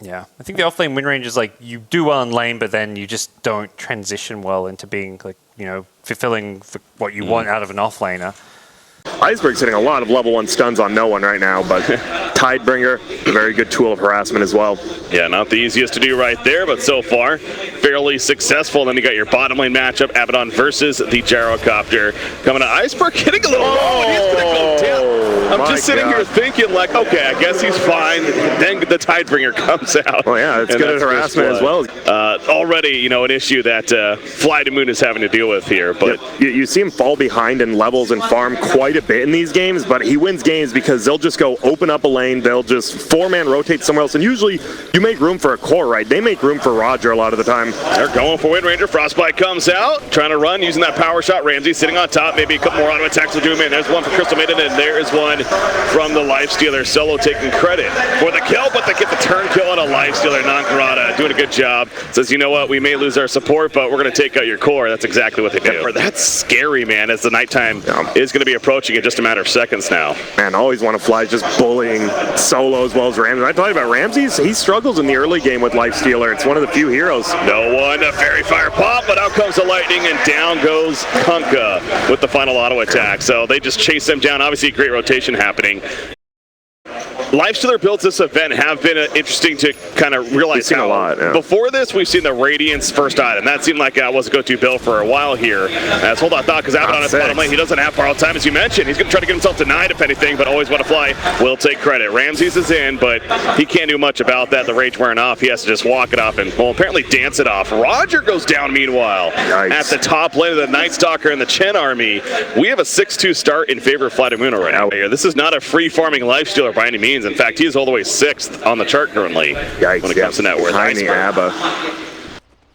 Yeah, I think the offlane win range is like you do well in lane, but then you just don't transition well into being like, you know, fulfilling what you want out of an offlaner. Iceberg's hitting a lot of level 1 stuns on no one right now, but Tidebringer, a very good tool of harassment as well. Yeah, not the easiest to do right there, but so far, fairly successful. And then you got your bottom lane matchup, Abaddon versus the Gyrocopter. Coming to Iceberg, hitting a little low, and he's going to go down. I'm just sitting here thinking, like, okay, I guess he's fine. Then the Tidebringer comes out. Oh, yeah, it's good at harassment as well. Already, you know, an issue that FlytoMoon is having to deal with here. But you see him fall behind in levels and farm quite a bit in these games, but he wins games because they'll just go open up a lane, they'll just 4-man rotate somewhere else, and usually you make room for a core, right? They make room for Roger a lot of the time. They're going for Wind Ranger. Frostbite comes out, trying to run, using that power shot. Ramsey sitting on top, maybe a couple more auto attacks will do him in. There's one for Crystal Maiden, and there is one from the Lifestealer. Solo taking credit for the kill, but they get the turn kill on a Lifestealer. Nankarada doing a good job. Says, you know what, we may lose our support, but we're going to take out your core. That's exactly what they do. That's scary, man, as the nighttime is going to be approaching in just a matter of seconds now. Man, always want to fly, just bullying Solo as well as Ramsey. I tell you about Ramsey, he struggles in the early game with Lifestealer. It's one of the few heroes. No one, a Fairy Fire pop, but out comes the lightning, and down goes Kunkka with the final auto attack. So they just chase him down. Obviously, great rotation happening. Lifestealer builds this event have been interesting to kind of realize. We've seen a lot, yeah. Before this, we've seen the Radiance first item. That seemed like that was a go-to build for a while here. That's hold on thought, because Abaddon at the bottom lane, he doesn't have borrowed time, as you mentioned. He's going to try to get himself denied, if anything, but always want to fly. Will take credit. Ramses is in, but he can't do much about that. The rage wearing off. He has to just walk it off and, well, apparently dance it off. Roger goes down, meanwhile. Yikes. At the top lane of the Night Stalker and the Chen army. We have a 6-2 start in favor of FlytoMoon already. This is not a free-farming Lifestealer by any means. In fact, he is all the way 6th on the chart currently. Yikes, when it comes to net worth. Tiny Abba.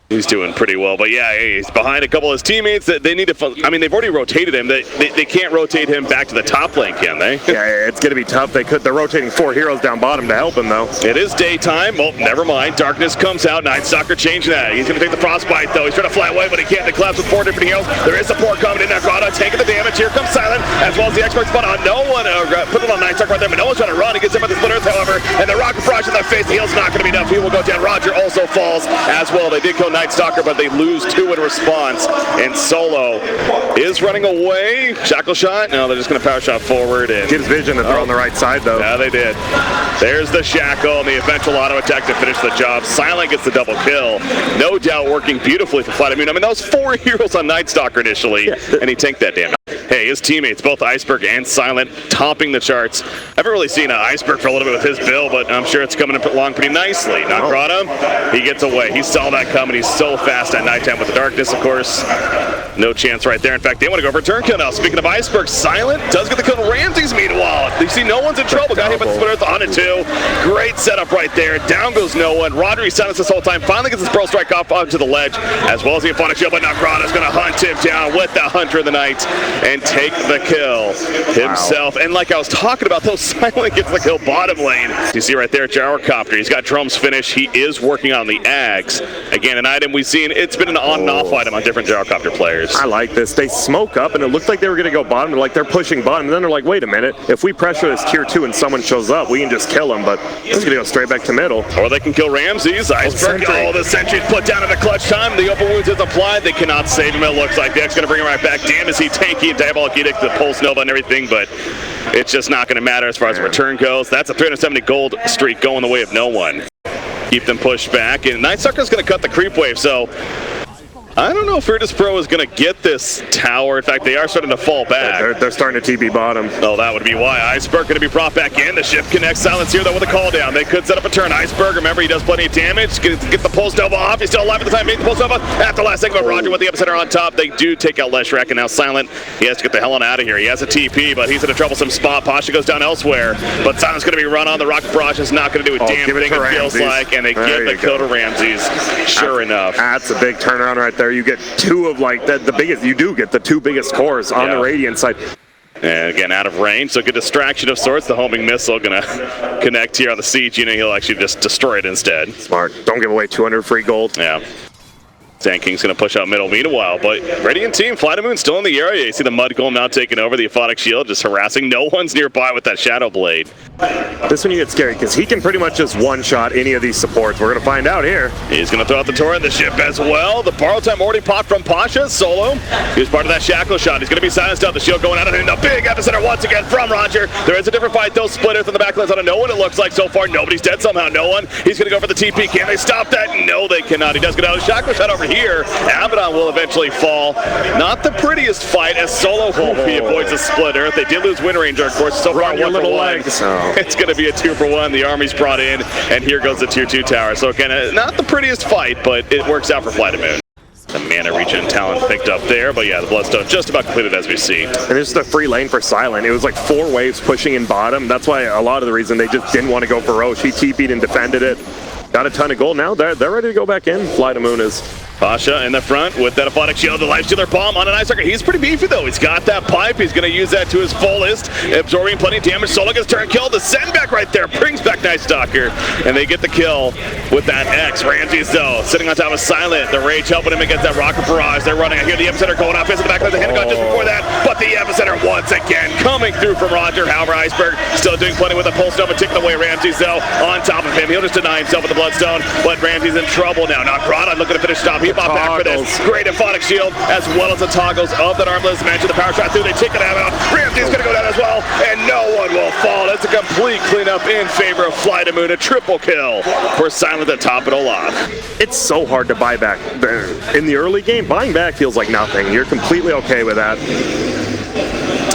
He's doing pretty well, but yeah, he's behind a couple of his teammates that they need to. I mean, they've already rotated him. They can't rotate him back to the top lane, can they? Yeah, it's gonna be tough. They're rotating 4 heroes down bottom to help him though. It is daytime. Well, never mind. Darkness comes out. Night Stalker changing that. He's gonna take the Frostbite though. He's trying to fly away, but he can't. They collapse with 4 different heroes. There is support coming in. Nagrada taking the damage. Here comes Silent, as well as the expert spot on no one. Put it on Night Stalker right there, but no one's trying to run. He gets hit by the Split Earth, however, and the Rocket Barrage in the face. The heal's not gonna be enough. He will go down. Roger also falls as well. They did kill Night Stalker, but they lose 2 in response, and Solo is running away. Shackle shot? No, they're just going to power shot forward. And gives vision that they're on the right side, though. Yeah, they did. There's the Shackle and the eventual auto attack to finish the job. Silent gets the double kill. No doubt working beautifully for FlytoMoon. I mean, that was 4 heroes on Night Stalker initially, and he tanked that damage. Hey, his teammates, both Iceberg and Silent, topping the charts. I haven't really seen Iceberg for a little bit with his build, but I'm sure it's coming along pretty nicely. Nagrada, he gets away. He saw that coming. He's so fast at nighttime with the darkness, of course. No chance right there. In fact, they want to go for a turn kill now. Speaking of Iceberg, Silent does get the kill. Ramses, meanwhile. You see no one's in trouble. Got hit by the Split Earth on it, too. Great setup right there. Down goes no one. Rodri silenced this whole time. Finally gets his Pearl Strike off onto the ledge, as well as the Euphonic Shield, but Nagrada's going to hunt him down with the Hunter of the Night and take the kill himself. And like I was talking about, though, Silent gets the kill bottom lane. You see right there, Gyrocopter. He's got drums finished. He is working on the Ags. Again, an item we've seen. It's been an on and off item on different Gyrocopter players. I like this. They smoke up, and it looked like they were going to go bottom. Like they're pushing bottom, and then they're like, wait a minute. If we pressure this tier 2 and someone shows up, we can just kill him. But this is going to go straight back to middle. Or they can kill Ramses. Iceberg. The sentry's put down at the clutch time. The open wounds is applied. They cannot save him, it looks like. Deck's going to bring him right back. Damn, is he tanky and Diabolic Edict, the Pulse Nova and everything, but it's just not going to matter as far as the return goes. That's a 370 gold streak going the way of no one. Keep them pushed back, and Night Stalker's going to cut the creep wave, so I don't know if Virtus Pro is going to get this tower. In fact, they are starting to fall back. They're starting to TB bottom. Oh, that would be why. Iceberg going to be brought back in. The ship connects. Silence here, though, with a call down. They could set up a turn. Iceberg, remember, he does plenty of damage. Get the Pulse Nova off. He's still alive at the time. Made the Pulse Nova after last segment. Roger with the Epicenter on top. They do take out Leshrac, and now Silent, he has to get the hell on out of here. He has a TP, but he's in a troublesome spot. Pasha goes down elsewhere, but Silent's going to be run on. The Rocket Barrage is not going to do a damn thing, it feels like, and they give the kill to Ramses. Sure enough. That's a big turnaround right there. You get 2 of like the biggest. You do get the 2 biggest cores on the Radiant side. And again, out of range, so good distraction of sorts. The homing missile gonna connect here on the siege. You know, he'll actually just destroy it instead. Smart. Don't give away 200 free gold. Yeah. Sand King's going to push out middle meanwhile, but Radiant team, FlytoMoon still in the area. You see the Mud Golem now taking over the Aphotic Shield, just harassing. No one's nearby with that Shadow Blade. This one you get scary because he can pretty much just one-shot any of these supports. We're going to find out here. He's going to throw out the turret in the ship as well. The borrow time already popped from Pasha. Solo. He was part of that Shackle shot. He's going to be silenced out. The shield going out and a big epicenter once again from Roger. There is a different fight though. Splitters on the back lines on a no one. It looks like so far nobody's dead somehow. No one. He's going to go for the TP. Can they stop that? No, they cannot. He does get out. Shackle shot over here. Abaddon will eventually fall. Not the prettiest fight as Solo he avoids a splitter. They did lose Wind Ranger, of course. So far, one little legs. Oh. It's going to be a 2-for-1. The army's brought in, and here goes the tier 2 tower. So again, not the prettiest fight, but it works out for FlytoMoon. The mana regen talent picked up there, but yeah, the Bloodstone just about completed as we see. And this is the free lane for Silent. It was like 4 waves pushing in bottom. That's why a lot of the reason they just didn't want to go for Roche. He TP'd and defended it. Got a ton of gold. Now they're ready to go back in. FlytoMoon is. Pasha in the front with that Aphotic Shield, the Life Stealer Palm on an Ice Sucker. He's pretty beefy though. He's got that pipe. He's going to use that to his fullest, absorbing plenty of damage. Solo gets turn kill. The send back right there brings back Night Stalker, and they get the kill with that X. Ramses though sitting on top of Silent. The Rage helping him against that Rocket Barrage. They're running. I hear the Epicenter going off. Into the back of the Hinagon just before that, but the Epicenter once again coming through from Roger. However, Iceberg still doing plenty with a Pulse Nova taking away Ramses though on top of him. He'll just deny himself with the Bloodstone, but Ramses in trouble now. Nagrata looking to finish stop. He bought back for this. Great Aphotic Shield, as well as the toggles of that Armless. Mention the power shot through. They take it out. Ramsey's going to go down as well, and no one will fall. That's a complete cleanup in favor of FlytoMoon. A triple kill for Silent to top it all off. It's so hard to buy back. In the early game, buying back feels like nothing. You're completely okay with that.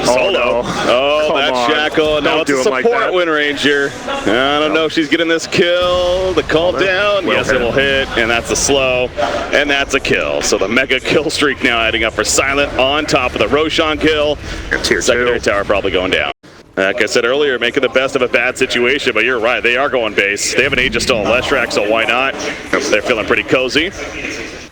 Solo. Oh, that Shackle. Now it's a support like Wind Ranger. I don't know if she's getting this kill. The call down. Yes, it will hit. And that's a slow. And that's a kill. So the mega kill streak now adding up for Silent on top of the Roshan kill. And tier 2. Secondary tower probably going down. Like I said earlier, making the best of a bad situation, but you're right. They are going base. They have an Aegis still on Leshrac, so why not? They're feeling pretty cozy.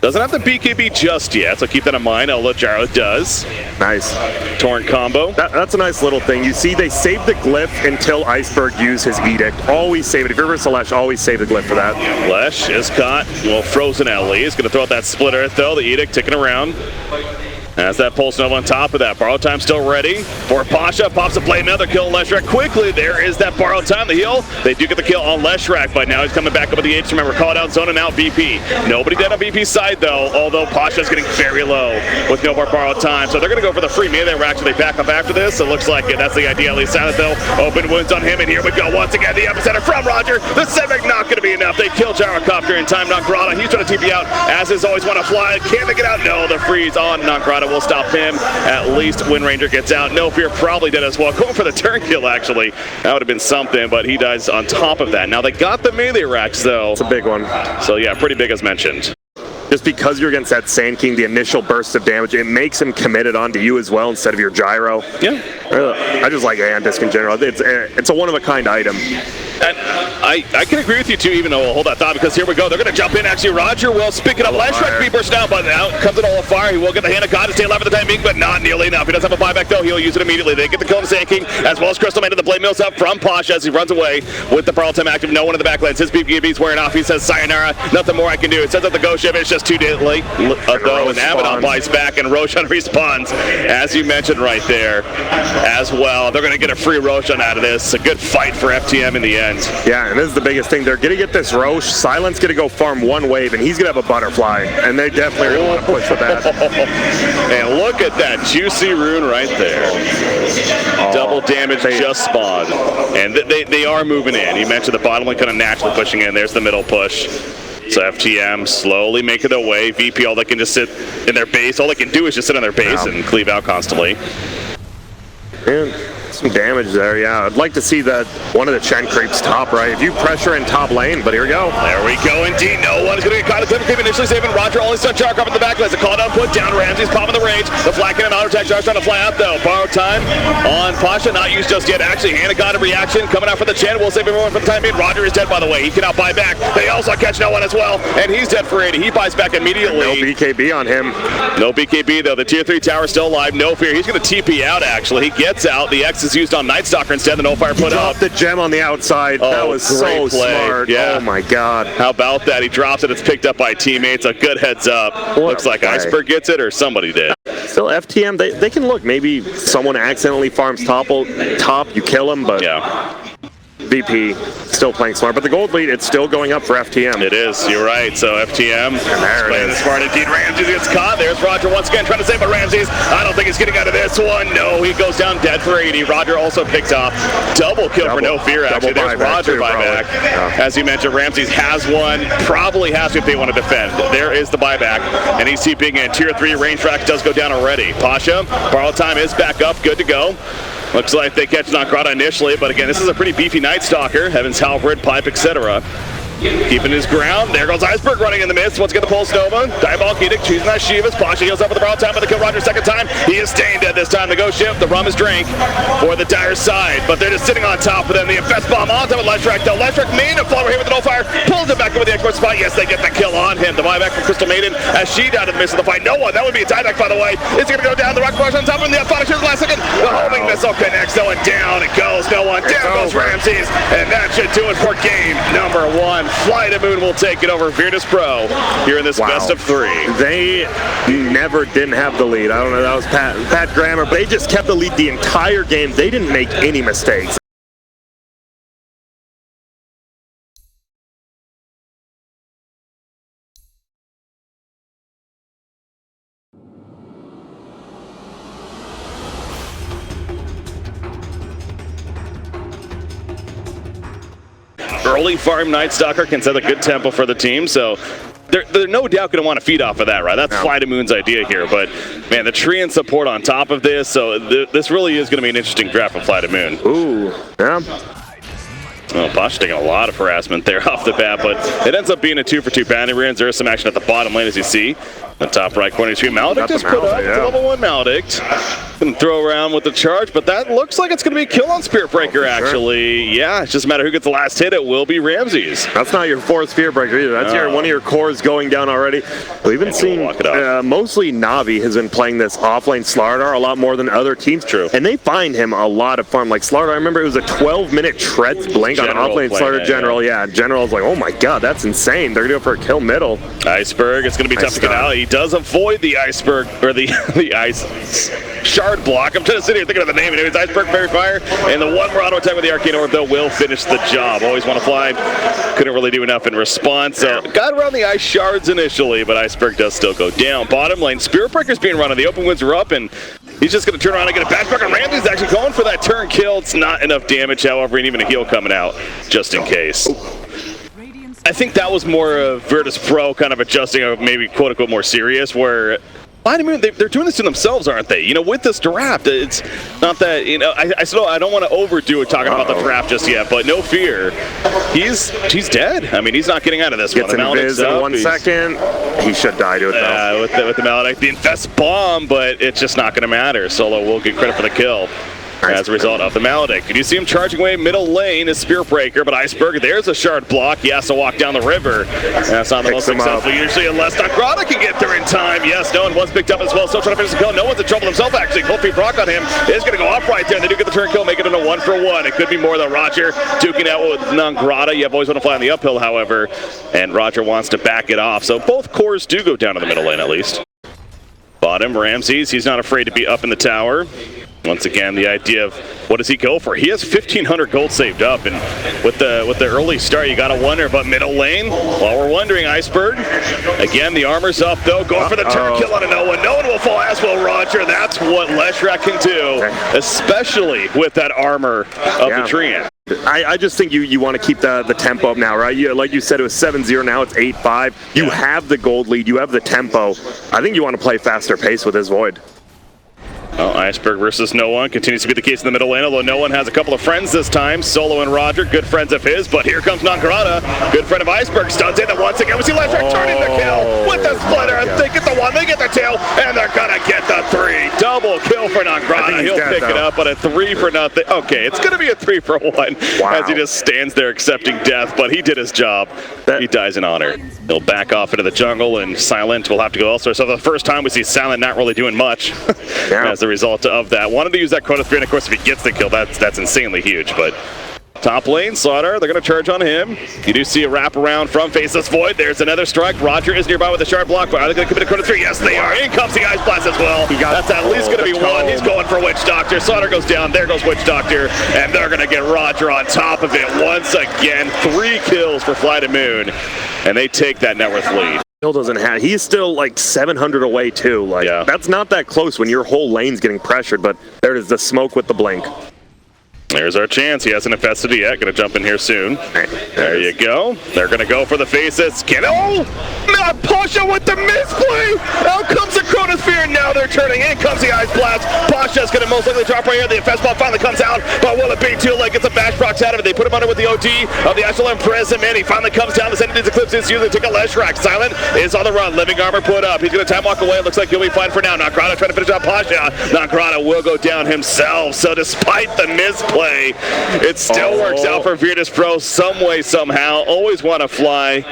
Doesn't have the BKB just yet, so keep that in mind. Ola Gyro does. Nice. Torrent combo. That's a nice little thing. You see, they save the glyph until Iceberg use his edict. Always save it. If you're versus Lesh, always save the glyph for that. Lesh is caught. Well, frozen at least. Going to throw out that splitter though. The edict ticking around. As that Pulse Nova on top of that. Borrow time still ready for Pasha. Pops a blade, another kill on Leshrac. Quickly, there is that borrow time, the heal. They do get the kill on Leshrac, but now he's coming back up with the H. Remember, call down zone and out VP. Nobody dead on VP's side, though, although Pasha's getting very low with no more borrowed time. So they're going to go for the free melee rack. They back up after this. It looks like it. That's the idea. At least Silent, though. Open wounds on him, and here we go. Once again, the Epicenter from Roger. The Civic not going to be enough. They kill Gyrocopter in time. Nagrata, he's trying to TP out, as is always want to fly. Can they get out? No, the freeze on Nagrata will stop him. At least Wind Ranger gets out. No Fear probably dead as well. Going for the turn kill, actually. That would have been something, but he dies on top of that. Now, they got the melee racks, though. It's a big one. So, yeah, pretty big as mentioned. Just because you're against that Sand King, the initial burst of damage, it makes him committed onto you as well instead of your gyro. Yeah. I just like Andisk in general. It's a one-of-a-kind item. And I can agree with you too, even though we'll hold that thought, because here we go. They're going to jump in. Actually, Roger will pick it up. Leshrac be burst down, but out comes an all of fire. He will get the hand of God to stay alive for the time being, but not nearly enough. He does have a buyback though. He'll use it immediately. They get the kill on the Sand King, as well as Crystal Man to the Blade Mills up from Pasha as he runs away with the Pearl time active. No one in the backlands. His BKB's wearing off. He says, sayonara. Nothing more I can do. It says that the Ghost Ship is just too late. Though, and Abaddon buys back, and Roshan respawns, as you mentioned right there, as well. They're going to get a free Roshan out of this. A good fight for FTM in the end. Yeah, and this is the biggest thing. They're going to get this Roche. Silent's going to go farm one wave, and he's going to have a butterfly, and they definitely are going to want to push with that. And look at that juicy rune right there. Double damage just spawned. And they are moving in. You mentioned the bottom lane kind of naturally pushing in. There's the middle push. So FTM slowly making their way. VP, all they can just sit in their base. All they can do is just sit on their base and cleave out constantly. And some damage there, yeah. I'd like to see that one of the Chen creeps top right. If you pressure in top lane, but here we go. There we go indeed. No one is going to get caught. The creep initially saving Roger. All his son Shark up in the back. Let's a call down, put down. Ramsey's popping the rage. The flat cannon auto attack. Shark's trying to fly out though. Borrow time on Pasha. Not used just yet. Actually, Hannah got a reaction coming out for the Chen. We'll save everyone for the time being. Roger is dead, by the way. He cannot buy back. They also catch no one as well. And he's dead for 80. He buys back immediately. No BKB on him. No BKB though. The tier 3 tower still alive. No Fear. He's going to TP out actually. He gets out. The X is used on Night Stalker instead. The no fire put up. Dropped the gem on the outside. Oh, that was so great play. smart. Yeah. Oh my God. How about that? He drops it. It's picked up by teammates. A good heads up. Looks like Iceberg gets it or somebody did. Still, FTM, they can look. Maybe someone accidentally farms top, you kill him, but Yeah. VP still playing smart. But the gold lead, it's still going up for FTM. It is. You're right. So FTM there it playing is. smart indeed. Ramses gets caught. There's Roger once again trying to save, but Ramses, I don't think he's getting out of this one. No, he goes down dead for 80. Roger also picked off. Double kill for no fear, actually. There's Roger buyback. As you mentioned, Ramses has one. Probably has to if they want to defend. There is the buyback. And he's keeping in tier 3. Range track does go down already. Pasha, borrow time is back up. Good to go. Looks like they catch Nakrata initially, but again, this is a pretty beefy Night Stalker. Heaven's Halberd, Pipe, etc. Keeping his ground. There goes Iceberg running in the midst. Once again, the Pulse Nova. Diabolic Edict choosing that Shivas. Pasha heals up with the borrow time, but the kill Roger second time. He is staying dead this time. The go ship. The rum is drank for the dire side, but they're just sitting on top of them. The Infest Bomb on top of Leshrac, though. Leshrac made a flower here with the no fire. Pulls it back over the expert spot. Yes, they get the kill on him. The buyback from Crystal Maiden as she died in the midst of the fight. No one. That would be a tieback, by the way. It's going to go down. The rock flash on top of him. The F-Fire shoots last second. The homing missile connects. No one down. It goes. No one. Down goes Ramses. And that should do it for game number 1. FlytoMoon will take it over Virtus Pro here in this best of 3. They didn't have the lead. I don't know. That was Pat Grammer. But they just kept the lead the entire game. They didn't make any mistakes. Early farm Night Stalker can set a good tempo for the team, so they're no doubt going to want to feed off of that, right? That's FlytoMoon's idea here, but man, the tree and support on top of this, so this really is going to be an interesting draft for FlytoMoon. Ooh, yeah. Oh, Bosch taking a lot of harassment there off the bat, but it ends up being a 2-for-2 bounty runs. There is some action at the bottom lane, as you see. The top right corner, Maledict is put up. It's a level 1 Maledict. Going to throw around with the charge, but that looks like it's going to be a kill on Spirit Breaker, actually. Sure. Yeah, it's just a matter who gets the last hit. It will be Ramses. That's not your 4th Spirit Breaker either. That's one of your cores going down already. We've been seeing mostly Navi has been playing this offlane Slardar a lot more than other teams. True. And they find him a lot of fun. Like Slardar, I remember it was a 12-minute treads blink on offlane Slardar General. Yeah, General's like, oh my God, that's insane. They're going to go for a kill middle. Iceberg, it's going to be tough to get out. He does avoid the Iceberg, or the ice shard block. I'm trying to sit here thinking of the name. Anyways, Iceberg, Fairy Fire, and the one more auto attack with the Arcane Orb, though, will finish the job. Always want to fly. Couldn't really do enough in response. Got around the ice shards initially, but Iceberg does still go down. Bottom lane, Spirit Breaker's being run, and the open winds are up, and he's just going to turn around and get a back on Ramsey's actually going for that turn kill. It's not enough damage, however, and even a heal coming out, just in case. I think that was more of Virtus Pro kind of adjusting, or maybe quote-unquote more serious, where FlytoMoon, they're doing this to themselves, aren't they? You know, with this draft, it's not that, you know, I don't want to overdo it talking about the draft just yet, but no fear. He's dead. I mean, he's not getting out of this one. Gets an invis in 1 second. He should die to it, though. With the Maledict, the Infest Bomb, but it's just not going to matter. Solo will get credit for the kill. As a result of the Maledict. Could you see him charging away middle lane is Spirit Breaker, but Iceberg, there's a shard block. He has to walk down the river. And that's not the most successful usually, unless Nakrata can get there in time. Yes, no one was picked up as well. Still trying to finish the kill. No one's in trouble himself, actually. Cold Feet Brock on him is going to go up right there. They do get the turn kill, make it into 1-for-1. It could be more than Roger duking out with Nakrata. You always want to fly on the uphill, however, and Roger wants to back it off. So both cores do go down to the middle lane, at least. Bottom, Ramses, he's not afraid to be up in the tower. Once again, the idea of what does he go for? He has 1,500 gold saved up, and with the early start, you gotta wonder about middle lane. While we're wondering, Iceberg, again, the armor's up though, going for the turn kill on a no one. No one will fall as will Roger. That's what Leshrac can do, especially with that armor of the Treant. I just think you want to keep the tempo up now, right? Like you said, it was 7-0, now it's 8-5. You have the gold lead, you have the tempo. I think you want to play faster pace with this Void. Well, Iceberg versus No One continues to be the case in the middle lane, although No One has a couple of friends this time. Solo and Roger, good friends of his, but here comes Nakrata, good friend of Iceberg, stuns in, and once again we see Leshrac turning the kill with the splitter. They get the 1, they get the 2, and they're gonna get the 3. Double kill for Nakrata. He'll pick it up, but a 3 for nothing. Okay, it's gonna be a 3-for-1 as he just stands there accepting death, but he did his job. He dies in honor. He'll back off into the jungle, and Silent will have to go elsewhere. So for the first time we see Silent not really doing much. As a result of that. Wanted to use that Chronosphere, and of course if he gets the kill, that's insanely huge. But top lane, Slaughter, they're going to charge on him. You do see a wraparound from Faceless Void. There's another strike. Roger is nearby with a sharp block. Are they going to commit a Chronosphere? Yes, they are. In comes the Ice Blast as well. That's at least going to be one. He's going for Witch Doctor. Slaughter goes down. There goes Witch Doctor. And they're going to get Roger on top of it once again. 3 kills for FlytoMoon. And they take that net worth lead. Still doesn't have. He's still like 700 away too. Like that's not that close when your whole lane's getting pressured. But there is the smoke with the blink. There's our chance. He hasn't infested it yet. Going to jump in here soon. There you go. They're going to go for the faces. Not Pasha with the misplay. Out comes the Chronosphere. Now they're turning. In comes the Ice Blast. Pasha's going to most likely drop right here. The infest ball finally comes out. But will it be too late? Gets a bash procs out of it. They put him under with the OD of the Isolate Imprisonment. He finally comes down. The Entity's Eclipse is using to take a Leshrac. Silent is on the run. Living Armor put up. He's going to time walk away. It looks like he'll be fine for now. Nagrata trying to finish out Pasha. Nagrata will go down himself. So despite the misplay, it still works out for Virtus Pro some way, somehow. Always want to fly.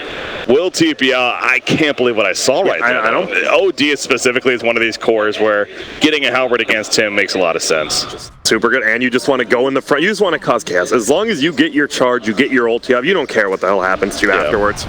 Will TP out. I can't believe what I saw right there. I don't. OD specifically is one of these cores where getting a halberd against him makes a lot of sense. Super good, and you just want to go in the front. You just want to cause chaos. As long as you get your charge, you get your ulti up, you don't care what the hell happens to you afterwards.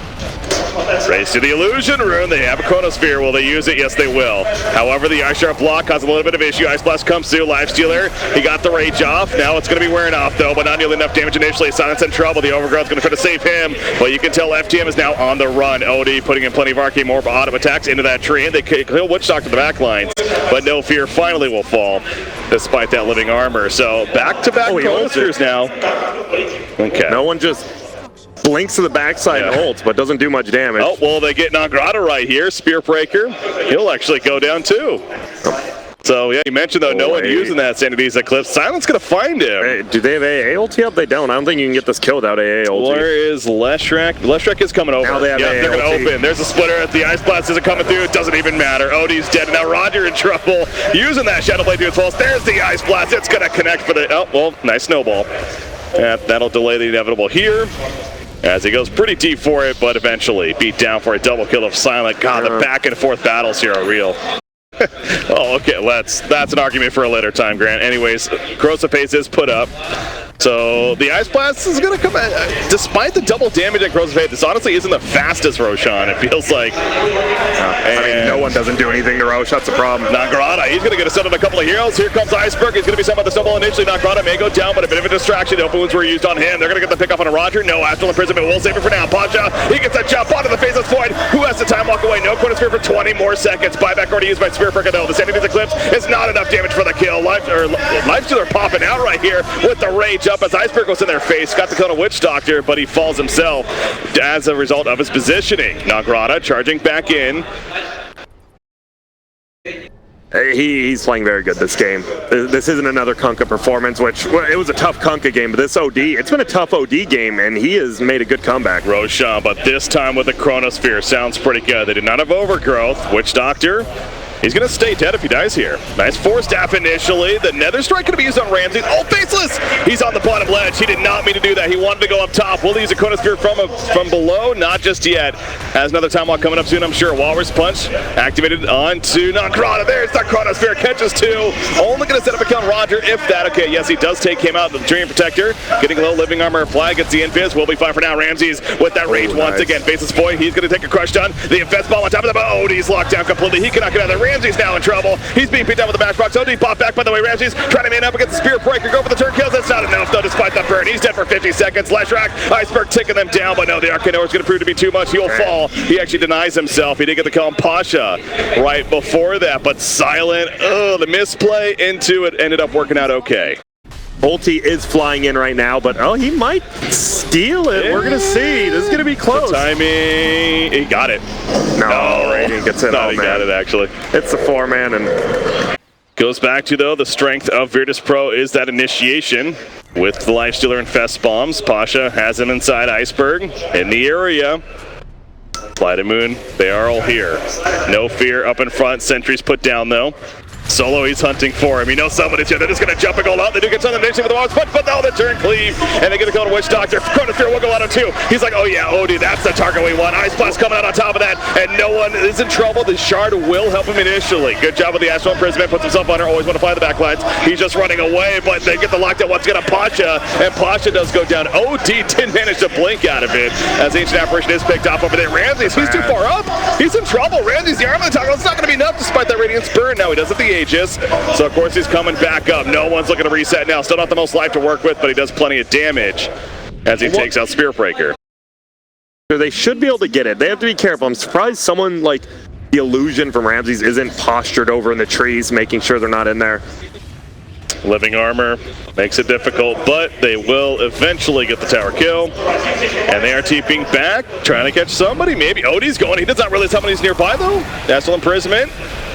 Race to the Illusion Rune. They have a Chronosphere. Will they use it? Yes, they will. However, the Ice Sharp block caused a little bit of issue. Ice Blast comes through. Lifestealer. He got the rage off. Now it's going to be wearing off, though, but not nearly enough damage initially. Silence in trouble. The Overgrowth's going to try to save him, but you can tell FTM is now on the run. OD putting in plenty of arcane more auto attacks into that tree, and they kill Witch Doctor the back lines, but No Fear finally will fall despite that living armor. So back-to-back Chronospheres now. Okay. No one just blinks to the backside and ults, but doesn't do much damage. Oh, well, they get Nagrata right here. Spear Breaker. He'll actually go down too. So, yeah, you mentioned, though, no one using that Sanity's Eclipse. Silent's going to find him. Hey, do they have AA ulti up? They don't. I don't think you can get this kill without AA ulti. Where is Leshrac? Leshrac is coming over. Now they have AA they're going to open. There's a splitter. The Ice Blast isn't coming through. It doesn't even matter. Odie's dead. Now Roger in trouble. Using that Shadow Blade to its fullest. There's the Ice Blast. It's going to connect for the... Oh, well, nice snowball. That'll delay the inevitable here, as he goes pretty deep for it, but eventually beat down for a double kill of Silent. God, the back and forth battles here are real. Oh, okay, that's an argument for a later time, Grant. Anyways, Corrosive Haze is put up. So the Ice Blast is going to come, despite the double damage at Corrosive Haze, this honestly isn't the fastest Roshan, it feels like. I mean, no one doesn't do anything to Rosh, that's the problem. Nagrata, he's going to get a set on a couple of heroes. Here comes Iceberg, he's going to be sent by the snowball initially. Nagrata may go down, but a bit of a distraction. Open wounds were used on him. They're going to get the pick off on a Roger. No Astral Imprisonment will save it for now. Pasha, he gets a jump onto the Faceless Void. Who has the time walk away? No Chronosphere for 20 more seconds. Buyback already used by Spear Breaker, though. The Sanity's Eclipse is not enough damage for the kill. Lifestealer popping out right here with the rage up as Iceberg goes in their face. Got the kill on Witch Doctor, but he falls himself as a result of his positioning. Nagrata charging back in. He's playing very good this game. This isn't another Kunkka performance, which, well, it was a tough Kunkka game, but this OD, it's been a tough OD game, and he has made a good comeback. Roshan, but this time with the Chronosphere, sounds pretty good. They did not have Overgrowth. Witch Doctor, he's going to stay dead if he dies here. Nice Force Staff initially. The Nether Strike going to be used on Ramsey. Oh, Faceless! He's on the bottom ledge. He did not mean to do that. He wanted to go up top. Will he use a Chronosphere from below? Not just yet. Has another time walk coming up soon, I'm sure. Walrus Punch activated onto Nagrata. There's the Chronosphere. Catches two. Only going to set up a kill on Roger if that. Okay, yes, he does take him out. The Dream Protector getting low living armor. Flag gets the Invis. Will be fine for now. Ramsey's with that rage once again. Faceless Boy, he's going to take a crush done. The Infest Bomb on top of the boat. He's locked down completely. He cannot get out of there. Ramsey's now in trouble. He's being beat down with the bash box. OD pop back, by the way. Ramsey's trying to man up against the Spear Breaker. Go for the turn kills. That's not enough, though, despite the burn. He's dead for 50 seconds. Leshrac, Iceberg taking them down, but no, the Arcanoir is going to prove to be too much. He'll fall. He actually denies himself. He did get the kill on Pasha right before that, but Silent, the misplay into it ended up working out okay. Ulti is flying in right now, but he might steal it. We're gonna see. This is gonna be close. The timing. He got it. No, Radiant gets it. No, he got it actually. It's the 4-man and goes back to, though, the strength of Virtus Pro is that initiation with the Lifestealer and Fest Bombs. Pasha has him inside Iceberg in the area. FlytoMoon, they are all here. No Fear up in front. Sentries put down, though. Solo, he's hunting for him. He knows somebody's here. They're just going to jump and go out. They do get something with the Mons punch, but now they turn cleave, and they get a go to Witch Doctor. Chronosphere will go out on 2. He's like, oh yeah, Odie, that's the target we want. Ice Blast coming out on top of that, and no one is in trouble. The Shard will help him initially. Good job with the Astral Imprisonment. Puts himself under. Always want to fly the backlines. He's just running away, but they get the lockdown once again on Pasha, and Pasha does go down. OD didn't manage to blink out of it, as Ancient Apparition is picked up over there. Ramses, he's too far up. He's in trouble. Ramses, the arm of the toggle. It's not going to be enough despite that Radiant Burn. Now he does have the Aegis. So, of course, he's coming back up. No one's looking to reset now. Still not the most life to work with, but he does plenty of damage as he takes out Spirit Breaker. They should be able to get it. They have to be careful. I'm surprised someone like the Illusion from Ramses isn't postured over in the trees, making sure they're not in there. Living Armor makes it difficult, but they will eventually get the tower kill. And they are TPing back, trying to catch somebody. Maybe Odie's going. He does not realize somebody's nearby, though. Astral Imprisonment.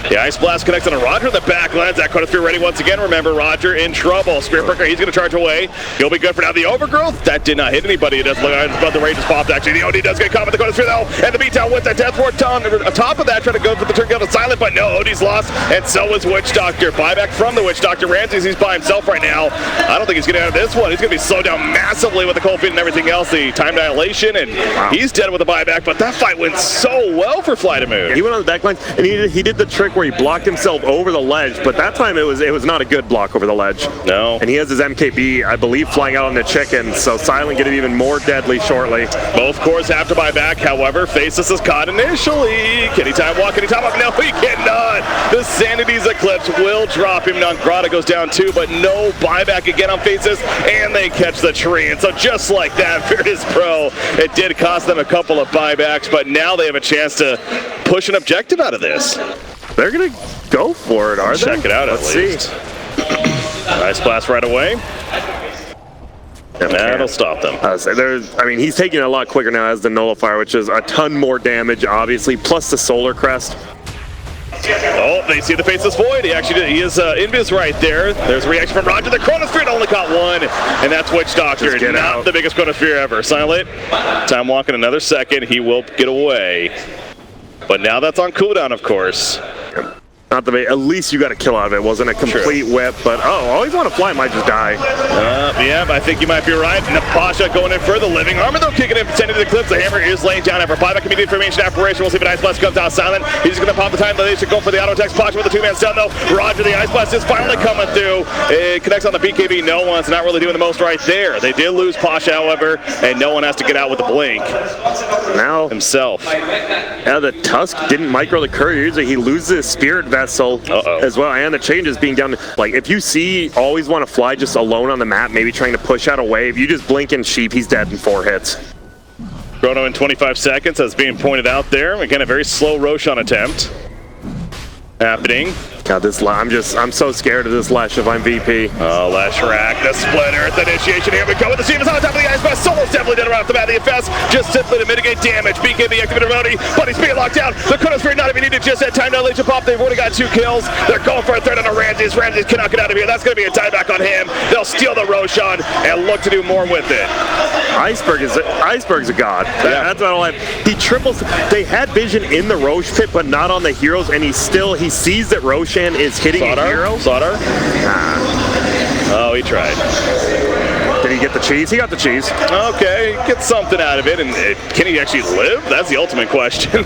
The Ice Blast connects on a Roger in the backlands. That Chronosphere ready once again. Remember, Roger in trouble. Spirit Breaker, he's going to charge away. He'll be good for now. The Overgrowth, that did not hit anybody. It does look like the Rage has popped, actually. The OD does get caught with the Chronosphere, though. And the beatdown with the Death Ward on top of that, trying to go for the turn kill to Silent, but no, Odie's lost. And so is Witch Doctor. Buyback from the Witch Doctor. Ramses, he's by himself right now. I don't think he's getting out of this one. He's going to be slowed down massively with the cold feet and everything else. The time dilation, and he's dead with a buyback, but that fight went so well for FlytoMoon. He went on the back line, and he did the trick where he blocked himself over the ledge, but that time it was not a good block over the ledge. No. And he has his MKB, I believe, flying out on the chicken, so Silent get it even more deadly shortly. Both cores have to buy back, however, Faceless is caught initially. Can he time walk? Can he time up? No, he cannot. The Sanity's Eclipse will drop him. Now Grata goes down too, but no buyback again on Faceless, and they catch the tree. And so just like that, Virtus Pro, it did cost them a couple of buybacks, but now they have a chance to push an objective out of this. They're going to go for it, are they? Check it out at least. Ice Blast right away. That'll stop them. I mean, he's taking it a lot quicker now as the Nullifier, which is a ton more damage, obviously, plus the Solar Crest. Oh, they see the Faceless Void. He actually did. He is Invis right there. There's a reaction from Roger. The Chronosphere only caught one, and that's Witch Doctor. Not the biggest Chronosphere ever. Silent. Time walking another second. He will get away. But now that's on cooldown, of course. Not the at least you got a kill out of it. Wasn't a complete whip, but always want to fly might just die. Yeah, I think you might be right. Napasha going in for the Living Armor, though, kicking in, sending to the clips. The hammer is laying down after buyback immediate formation apparition. We'll see if an Ice Blast comes out Silent. He's just going to pop the time dilation, go for the auto text. Pasha with the two-man stun, though. Roger, the Ice Blast is finally coming through. It connects on the BKB. No one's not really doing the most right there. They did lose Pasha, however, and no one has to get out with the blink. Now himself. Yeah, the Tusk didn't micro the courier. Usually he loses his Spirit Vessel as well, and the changes being down. Like, if you see always want to fly just alone on the map, maybe trying to push out a wave, you just blink and sheep, he's dead in 4 hits. Chrono in 25 seconds, as being pointed out there. Again, a very slow Roshan attempt happening. God, I'm so scared of this Lash if I'm VP. Oh, Lash Rack, the Split Earth initiation. Here we go with the Stevens on top of the Ice Blast. Solo's definitely dead right off the bat. The FS just simply to mitigate damage. BKB activated Rody, but he's being locked down. The Chronosphere not even needed just that time dilation pop. They've already got 2 kills. They're going for a third on a Ramses. Ramses cannot get out of here. That's going to be a tieback on him. They'll steal the Roshan and look to do more with it. Iceberg's a god. That's not all I have. He triples. They had vision in the Roche pit, but not on the heroes, and he sees that Roshan is hitting a hero. Sodar? Oh, he tried. Did he get the cheese? He got the cheese. Okay, get something out of it, and can he actually live? That's the ultimate question.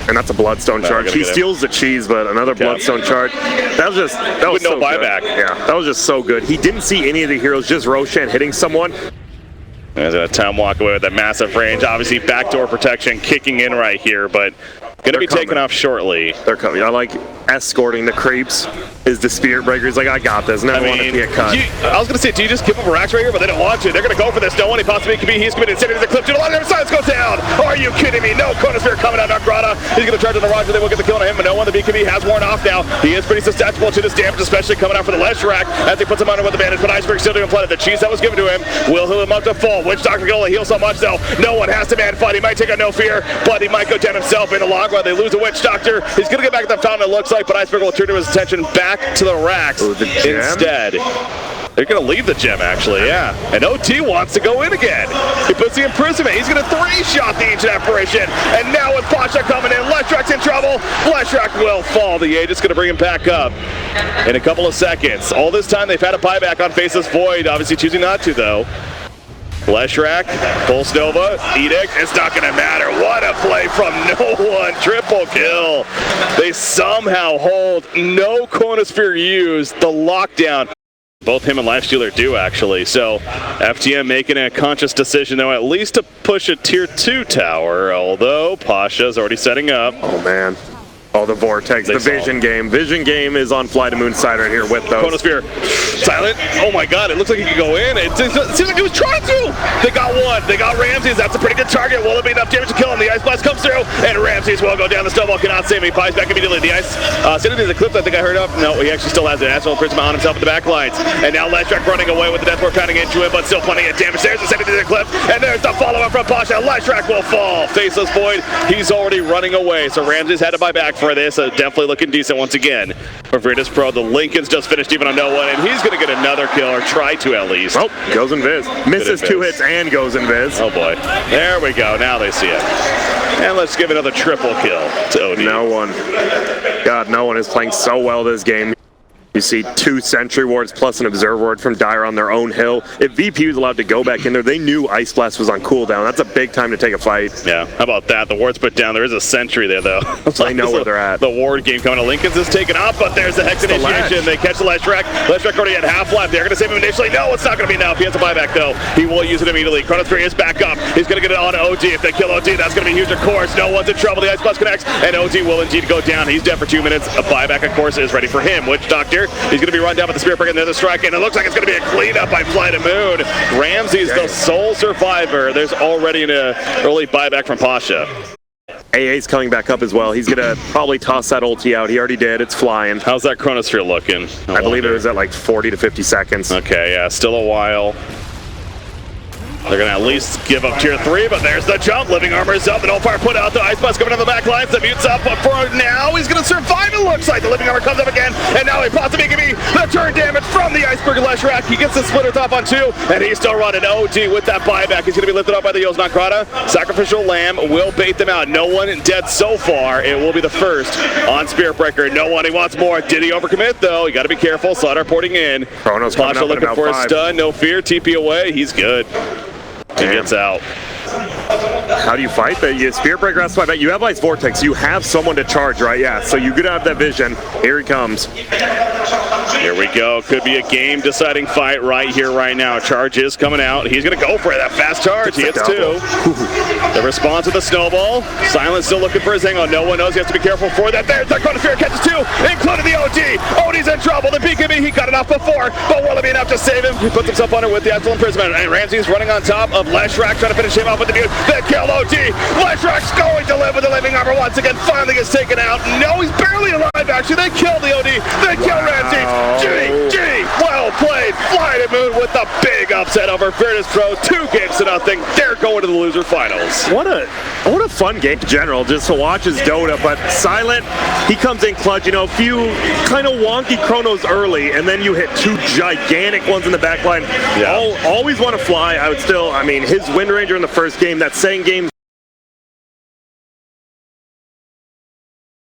And that's a Bloodstone charge. He steals the cheese, but another Bloodstone charge. That was no buyback. Good. Yeah, that was just so good. He didn't see any of the heroes, just Roshan hitting someone. There's a time walk away with that massive range. Obviously, backdoor protection kicking in right here, but going to be taken off shortly. They're coming. I like escorting the creeps. Is the Spirit Breaker. He's like, I got this. Never want to be a cut. I was going to say, do you just give up racks right here? But they don't want to. They're going to go for this. No one he possibly can be. He's committed. Sitting in the clip. A lot of their sides go down. Are you kidding me? No Chronosphere coming out on Grata. He's going to charge on the Roger. They will get the kill on him. But no one. The BKB has worn off now. He is pretty susceptible to this damage, especially coming out for the Lash Rack as he puts him under with the bandage. But Iceberg still doing plenty. The cheese that was given to him will heal him up to full. Witch Doctor can only heal so much, though. No one has to man fight. He might take a no fear, but he might go down himself in the long run. They lose a Witch Doctor. He's going to get back at the fountain, it looks like, but Iceberg will turn his attention back to the racks instead. They're going to leave the gem, actually, yeah. And OT wants to go in again. He puts the imprisonment. He's going to three-shot the ancient apparition. And now with Pasha coming in, Leshrak's in trouble. Leshrak will fall. The Aegis going to bring him back up in a couple of seconds. All this time, they've had a buyback on Faceless Void, obviously choosing not to, though. Leshrak, Pulse Nova, Edict, it's not going to matter. What a play from no one. Triple kill. They somehow hold no Chronosphere used. The lockdown. Both him and Lifestealer do, actually. So FTM making a conscious decision, though, at least to push a tier 2 tower, although Pasha's already setting up. Oh, man. Oh, the Vortex, the Vision game. Vision game is on FlytoMoon's side right here with those. Chronosphere, silent. Oh my God, it looks like he could go in. It seems like he was trying to. They got one. They got Ramses. That's a pretty good target. Will it be enough damage to kill him? The Ice Blast comes through, and Ramses will go down. The snowball cannot save him. He pies back immediately. The Ice, sitting in the clip I think I heard of. No, he actually still has an Astral Imprisonment on himself at the back lines. And now Leshrak running away with the Death Ward pounding into him, but still plenty of damage. There's the sending to the clip, and there's the follow-up from Pasha. Leshrak will fall. Faceless Void, he's already running away. So Ramses had to buy back for this. Definitely looking decent once again for Virtus Pro. The Lincoln's just finished even on no one, and he's going to get another kill, or try to at least. Oh, goes in Viz. Misses 2 hits and goes in Viz. Oh boy. There we go. Now they see it. And let's give another triple kill to OD. No one. God, no one is playing so well this game. You see 2 Sentry Wards plus an Observer Ward from Dire on their own hill. If VP was allowed to go back in there, they knew Ice Blast was on cooldown. That's a big time to take a fight. Yeah, how about that? The Ward's put down. There is a Sentry there, though. So they know where they're at. The Ward game coming to Lincoln's is taken off, but there's the Hex initiation. They catch the Leshrak. Leshrak already had half life. They're going to save him initially. No, it's not going to be enough. He has a buyback, though. He will use it immediately. Chronosphere is back up. He's going to get it on OD. If they kill OD, that's going to be huge, of course. No one's in trouble. The Ice Blast connects, and OD will indeed go down. He's dead for 2 minutes. A buyback, of course, is ready for him. Witch Doctor, he's going to be run down with the Spirit Breaker and the other strike, and it looks like it's going to be a cleanup by FlytoMoon. Ramses, the sole survivor. There's already an early buyback from Pasha. AA's coming back up as well. He's going to probably toss that ulti out. He already did. It's flying. How's that Chronosphere looking? I believe it was at like 40 to 50 seconds. Okay, yeah, still a while. They're going to at least give up tier 3, but there's the jump. Living Armor is up, and Allfire put out. The Ice Blast coming down the back lines. The mute's up, but for now, he's going to survive, it looks like. The Living Armor comes up again, and now he possibly give me the turn damage from the Iceberg Leshrak. He gets the splitter top on 2, and he's still running OD with that buyback. He's going to be lifted up by the Yos Nakrata. Sacrificial Lamb will bait them out. No one dead so far. It will be the first on Spirit Breaker. No one, he wants more. Did he overcommit, though? You got to be careful. Slaughter porting in. Chrono's coming up looking for 5. a stun. No fear. TP away. He's good. He gets out. How do you fight that? You Spirit Breaker has to fight back. You have Ice Vortex. You have someone to charge, right? Yeah, so you could have that vision. Here he comes. Here we go. Could be a game-deciding fight right here, right now. Charge is coming out. He's going to go for it. That fast charge. He hits 2. The response with the snowball. Silence still looking for his hang on. No one knows. He has to be careful for that. There's the Chronosphere. Catches 2, including the OD. OD's in trouble. The BKB, he got it off before, but will it be enough to save him? He puts himself under with the Astral Imprisonment. And Ramsey's running on top of Leshrak, trying to finish him off with the mute. Then kill OD. Leshrak's going to live with the Living Armor once again. Finally gets taken out. No, he's barely alive, actually. They kill the OD. They kill Ramsey. GG. Well played. FlytoMoon with the big upset over Virtus Pro. 2 games to nothing. They're going to the loser finals. What a fun game in general, just to watch as Dota, but Silent, he comes in clutch, you know, a few kind of wonky chronos early, and then you hit 2 gigantic ones in the back line. Yeah. Always want to fly. I mean, his Wind Ranger in the first game, that second game